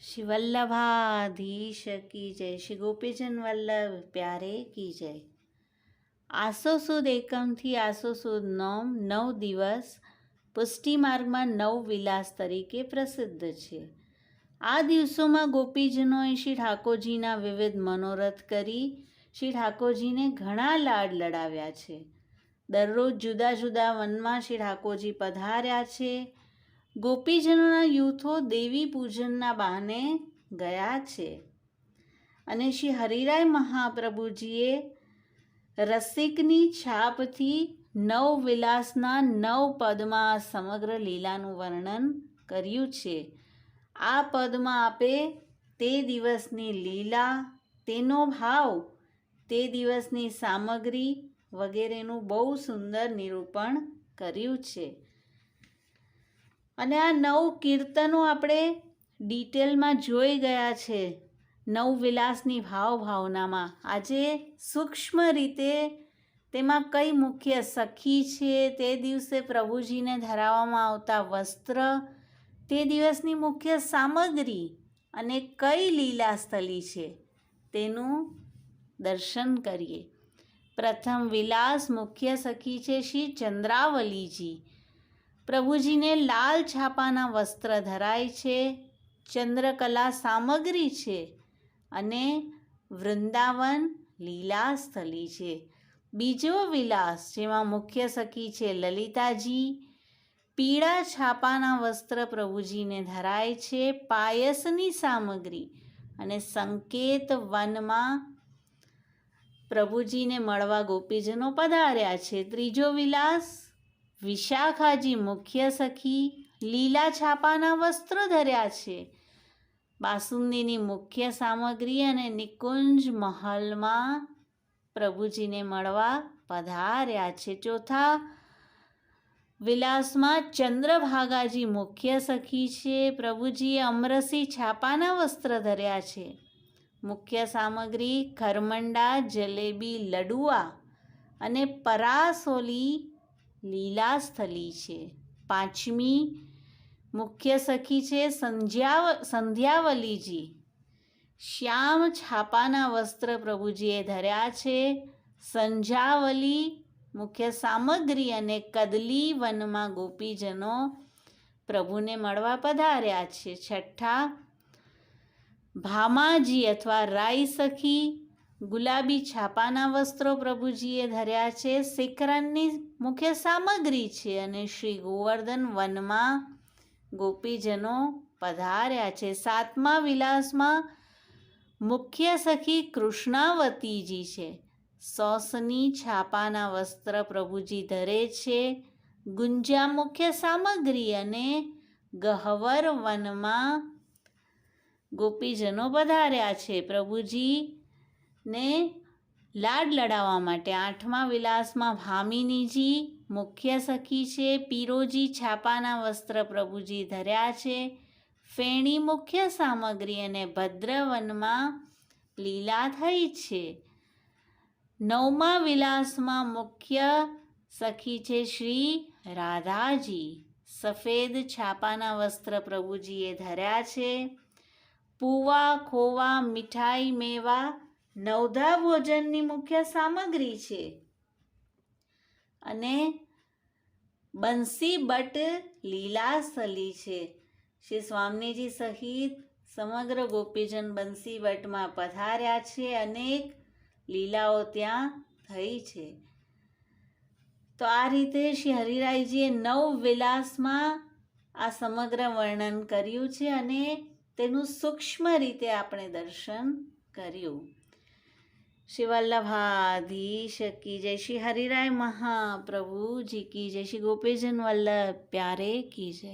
श्री वल्लभाधीश की जय। श्री गोपीजन वल्लभ प्यारे की जय। આસો સુદ એકમથી આસો સુદ નોમ 9 દિવસ પુષ્ટિ માર્ગમાં 9 વિલાસ તરીકે પ્રસિદ્ધ છે. આ દિવસોમાં ગોપીજનોએ શ્રી ઠાકોરજીના વિવિધ મનોરથ કરી શ્રી ઠાકોરજીને ઘણા લાડ લડાવ્યા છે. દરરોજ જુદા જુદા વનમાં શ્રી ઠાકોરજી પધાર્યા છે. ગોપીજનોના યુથો દેવી પૂજનના બહાને ગયા છે અને શ્રી હરિરાય મહાપ્રભુજીએ રસિકની છાપથી 9 વિલાસના 9 પદમાં સમગ્ર લીલાનું વર્ણન કર્યું છે. આ પદમાં આપે તે દિવસની લીલા, તેનો ભાવ, તે દિવસની સામગ્રી વગેરેનું બહુ સુંદર નિરૂપણ કર્યું છે. અને આ 9 કીર્તનો આપણે ડિટેલમાં જોઈ ગયા છે 9 વિલાસની ભાવનામાં. આજે સૂક્ષ્મ રીતે તેમાં કઈ મુખ્ય સખી છે, તે દિવસે પ્રભુજીને ધરાવવામાં આવતા વસ્ત્ર, તે દિવસની મુખ્ય સામગ્રી અને કઈ લીલાસ્થલી છે તેનું દર્શન કરીએ. પ્રથમ વિલાસ મુખ્ય સખી છે શ્રી ચંદ્રાવલીજી. પ્રભુજીને લાલ છાપાના વસ્ત્ર ધરાય છે, ચંદ્રકલા સામગ્રી છે અને વૃંદાવન લીલાસ્થલી છે. બીજો વિલાસ જેમાં મુખ્ય સખી છે લલિતાજી. પીળા છાપાના વસ્ત્ર પ્રભુજીને ધરાય છે, પાયસની સામગ્રી અને સંકેત વનમાં પ્રભુજીને મળવા ગોપીજનો પધાર્યા છે. ત્રીજો વિલાસ વિશાખાજી મુખ્ય સખી, લીલા છાપાના વસ્ત્ર ધર્યા છે, બાસુંદીની મુખ્ય સામગ્રી અને નિકુંજ મહલમાં પ્રભુજીને મળવા પધાર્યા છે. ચોથા વિલાસમાં ચંદ્રભાગાજી મુખ્ય સખી છે. પ્રભુજીએ અમરસી છાપાના વસ્ત્ર ધર્યા છે, મુખ્ય સામગ્રી ખરમંડા, જલેબી, લડુઆ અને પરાસોલી લીલાસ્થલી છે. પાંચમી મુખ્ય સખી છે સંધ્યાવલીજી. શ્યામ છાપાના વસ્ત્ર પ્રભુજીએ ધર્યા છે, સંધ્યાવલી મુખ્ય સામગ્રી અને કદલી વનમાં ગોપીજનો પ્રભુને મળવા પધાર્યા છે. છઠ્ઠા ભામાજી અથવા રાઈ સખી, ગુલાબી છાપાના વસ્ત્રો પ્રભુજીએ ધર્યા છે, શિખરણની મુખ્ય સામગ્રી છે અને શ્રી ગોવર્ધન વનમાં ગોપીજનો પધાર્યા છે. સાતમા વિલાસમાં મુખ્ય સખી કૃષ્ણાવતીજી છે, સોસની છાપાના વસ્ત્ર પ્રભુજી ધરે છે, ગુંજા મુખ્ય સામગ્રી અને ગહ્વર વનમાં ગોપીજનો પધાર્યા છે પ્રભુજીને લાડ લડાવવા માટે. આઠમા વિલાસમાં ભામિનીજી મુખ્ય સખી છે, પીરોજી છાપાના વસ્ત્ર પ્રભુજી ધર્યા છે, ફેણી મુખ્ય સામગ્રી અને ભદ્રવનમાં લીલા થઈ છે. નવમા વિલાસમાં મુખ્ય સખી છે શ્રી રાધાજી, સફેદ છાપાના વસ્ત્ર પ્રભુજીએ ધર્યા છે, પૂવા, ખોવા, મીઠાઈ, મેવા, નવધા ભોજનની મુખ્ય સામગ્રી છે અને બંસી બટ લીલાસ્થલી છે. શ્રી સ્વામીજી સહિત સમગ્ર ગોપીજન બંસી બટમાં પધાર્યા છે. અનેક લીલાઓ ત્યાં થઈ છે. તો આ રીતે શ્રી હરિરાયજીએ 9 વિલાસમાં આ સમગ્ર વર્ણન કર્યું છે અને તેનું સૂક્ષ્મ રીતે આપણે દર્શન કર્યું. શ્રી વલ્લભાધીશ કી જય. શ્રી હરિરાય મહાપ્રભુજી કી જય. શ્રી ગોપીજન વલ્લભ પ્યારે કી જય.